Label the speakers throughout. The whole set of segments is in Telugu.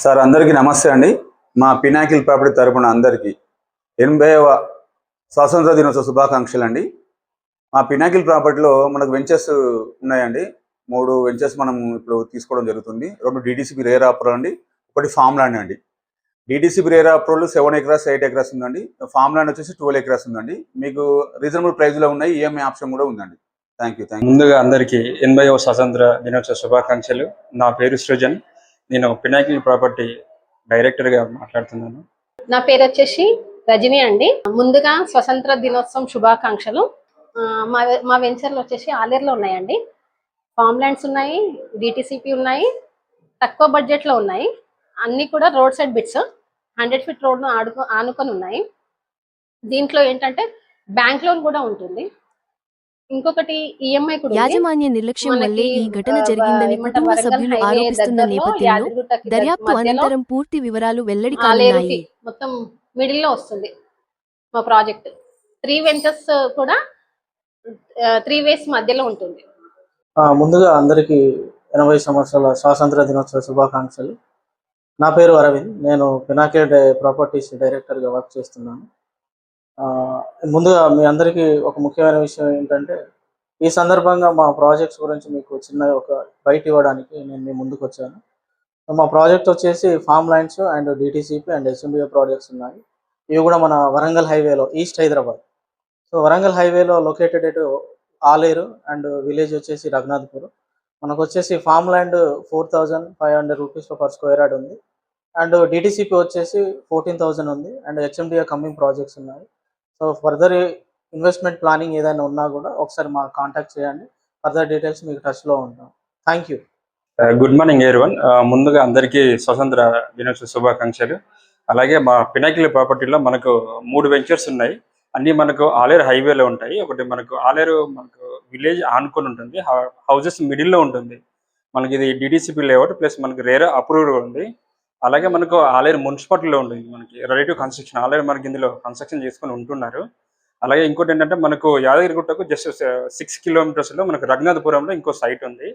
Speaker 1: సార్ అందరికీ నమస్తే అండి. మా పినాకిల్ ప్రాపర్టీ తరపున అందరికీ 80వ స్వాతంత్ర దినోత్సవ శుభాకాంక్షలు అండి. మా పినాకిల్ ప్రాపర్టీలో మనకు వెంచర్స్ ఉన్నాయండి. 3 వెంచర్స్ మనం ఇప్పుడు తీసుకోవడం జరుగుతుంది. 2 డీటీసీపీ రేర్ అప్రూవల్ అండి, ఒకటి ఫామ్ ల్యాండ్ అండి. DTCP rare approval 7 acres 8 acres ఉందండి. ఫామ్ ల్యాండ్ వచ్చేసి 12 ఎకరాస్ ఉందండి. మీకు రీజనబుల్ ప్రైస్లో ఉన్నాయి, ఈఎంఐ ఆప్షన్ కూడా ఉందండి. Thank you.
Speaker 2: ముందుగా అందరికీ 80వ స్వాతంత్ర దినోత్సవ శుభాకాంక్షలు. నా పేరు సృజన్. నేను పినాకిల్ ప్రాపర్టీ డైరెక్టర్గా మాట్లాడుతున్నాను.
Speaker 3: నా పేరు వచ్చేసి రజని అండి. ముందుగా స్వతంత్ర దినోత్సవం శుభాకాంక్షలు. మా వెంచర్లు వచ్చేసి ఆలేరులో ఉన్నాయండి. ఫామ్ ల్యాండ్స్ ఉన్నాయి, డిటిసిపి ఉన్నాయి, తక్కువ బడ్జెట్లో ఉన్నాయి. అన్నీ కూడా రోడ్ సైడ్ బిట్స్, 100 ఫీట్ రోడ్ను ఆనుకొని ఉన్నాయి. దీంట్లో ఏంటంటే బ్యాంక్ లోన్ కూడా ఉంటుంది. ఇంకొకటి ఈఎంఐ కూడా.
Speaker 4: యాజమాన్య నిర్లక్ష్యం వల్లే ఈ ఘటన జరిగిందని కుటుంబ సభ్యులు ఆరోపిస్తున్న నేపథ్యంలో దర్యాప్తు అనంతరం పూర్తి వివరాలు వెల్లడి కానున్నాయి.
Speaker 3: మొత్తం మిడిల్ లో వస్తుంది మా ప్రాజెక్ట్. 3 వెంచర్స్ కూడా 3 వేస్ మధ్యలో ఉంటుంది.
Speaker 5: ముందుగా అందరికీ 80 సంవత్సరాల స్వాతంత్ర దినోత్సవ శుభాకాంక్షలు. నా పేరు అరవింద్. నేను పినాకిల్ ప్రాపర్టీస్ డైరెక్టర్గా వర్క్ చేస్తున్నాను. ముందుగా మీ అందరికీ ఒక ముఖ్యమైన విషయం ఏంటంటే, ఈ సందర్భంగా మా ప్రాజెక్ట్స్ గురించి మీకు చిన్న ఒక బయట ఇవ్వడానికి నేను మీ ముందుకు వచ్చాను. మా ప్రాజెక్ట్ వచ్చేసి form lands and DTCP and HMDA projects ఉన్నాయి. ఇవి కూడా మన వరంగల్ హైవేలో, ఈస్ట్ హైదరాబాద్. సో వరంగల్ హైవేలో లొకేటెడ్ ఎటు ఆలేరు అండ్ విలేజ్ వచ్చేసి రఘునాథ్పూర్. మనకు వచ్చేసి farm land 4500 rupees per square yard ఉంది. అండ్ డిటిసిపి వచ్చేసి 14,000 ఉంది. అండ్ హెచ్ఎండిఏ కమింగ్ ప్రాజెక్ట్స్ ఉన్నాయి. సో ఫర్దర్ ఇన్వెస్ట్మెంట్ ప్లానింగ్ ఏదైనా ఉన్నా కూడా ఒకసారి మాకు కాంటాక్ట్ చేయండి. ఫర్దర్ డీటెయిల్స్ మీకు టచ్లో ఉంటాం. Thank you.
Speaker 2: Good morning everyone. ముందుగా అందరికీ స్వతంత్ర దినోత్సవ శుభాకాంక్షలు. అలాగే మా పినాకిల్ ప్రాపర్టీలో మనకు 3 వెంచర్స్ ఉన్నాయి. అన్నీ మనకు ఆలేరు హైవేలో ఉంటాయి. ఒకటి మనకు ఆలేరు మనకు విలేజ్ ఆనుకొని ఉంటుంది, హౌజెస్ మిడిల్లో ఉంటుంది. మనకి ఇది డిటిసిపి లేఅవుట్ ప్లస్ మనకి రేర్ అప్రూవల్ ఉంది. అలాగే మనకు ఆలేరు మున్సిపాలిటీలో ఉంటుంది, మనకి రెడీ టు కన్స్ట్రక్షన్. ఆలేరు మనకి ఇందులో కన్స్ట్రక్షన్ చేసుకొని ఉంటున్నారు. అలాగే ఇంకోటి ఏంటంటే మనకు యాదగిరిగుట్టకు జస్ట్ 6 కిలోమీటర్స్లో మనకు రఘునాథపురంలో ఇంకో సైట్ ఉంది.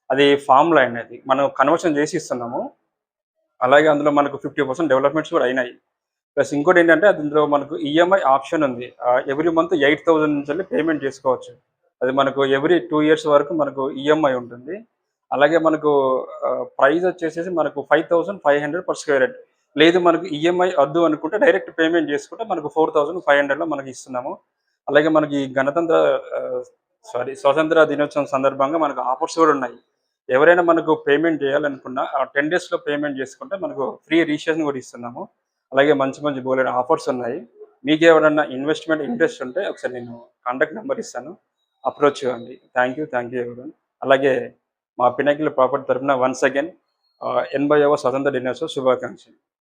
Speaker 2: అది ఫామ్ ల్యాండ్. అది మనం కన్వర్షన్ చేసి ఇస్తున్నాము. అలాగే అందులో మనకు 50% డెవలప్మెంట్స్ కూడా అయినాయి. ప్లస్ ఇంకోటి ఏంటంటే అందులో మనకు ఈఎంఐ ఆప్షన్ ఉంది. ఎవ్రీ మంత్ 8,000 నుంచి పేమెంట్ చేసుకోవచ్చు. అది మనకు ఎవ్రీ 2 ఇయర్స్ వరకు మనకు ఈఎంఐ ఉంటుంది. అలాగే మనకు ప్రైస్ వచ్చేసి మనకు 5,500 పర్ స్క్వేర్ యార్డ్. లేదు మనకు ఈఎంఐ వద్దు అనుకుంటే డైరెక్ట్ పేమెంట్ చేసుకుంటే మనకు 4,500లో మనకి ఇస్తున్నాము. అలాగే మనకి స్వాతంత్ర దినోత్సవం సందర్భంగా మనకు ఆఫర్స్ కూడా ఉన్నాయి. ఎవరైనా మనకు పేమెంట్ చేయాలనుకున్నా 10 డేస్లో పేమెంట్ చేసుకుంటే మనకు ఫ్రీ రిజిస్ట్రేషన్ కూడా ఇస్తున్నాము. అలాగే మంచి మంచి బోలెడు ఆఫర్స్ ఉన్నాయి. మీకు ఎవరైనా ఇన్వెస్ట్మెంట్ ఇంట్రెస్ట్ ఉంటే ఒకసారి నేను కాంటాక్ట్ నెంబర్ ఇస్తాను, అప్రోచ్ చేయండి. Thank you everyone. అలాగే మా పినాకిల్ ప్రాపర్టీ తరఫున వన్స్ అగైన్ 80వ స్వాతంత్ర దినోత్సవ శుభాకాంక్షలు.